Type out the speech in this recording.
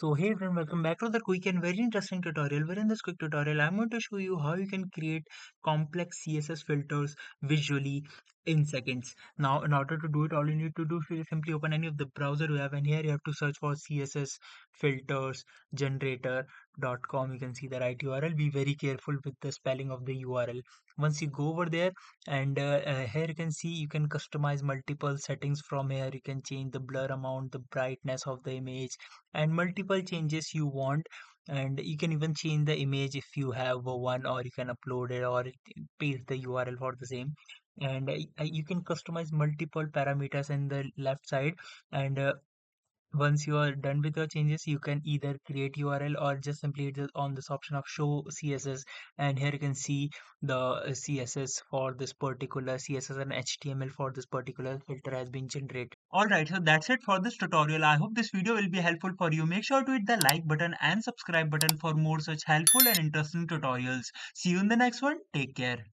So hey everyone, welcome back to the quick and very interesting tutorial. Where in this quick tutorial, I'm going to show you how you can create complex CSS filters visually in seconds. Now, in order to do it, all you need to do is simply open any of the browser you have, and here you have to search for CSS filters generator.com. You can see the right URL. Be very careful with the spelling of the URL. Once you go over there, and here you can see you can customize multiple settings from here. You can change the blur amount, the brightness of the image and multiple changes you want, and you can even change the image if you have one, or you can upload it or paste the URL for the same. And you can customize multiple parameters in the left side. And once you are done with your changes, you can either create URL or just simply hit on this option of show CSS, and here you can see the CSS for this particular CSS and HTML for this particular filter has been generated. Alright, so that's it for this tutorial. I hope this video will be helpful for you. Make sure to hit the like button and subscribe button for more such helpful and interesting tutorials. See you in the next one. Take care.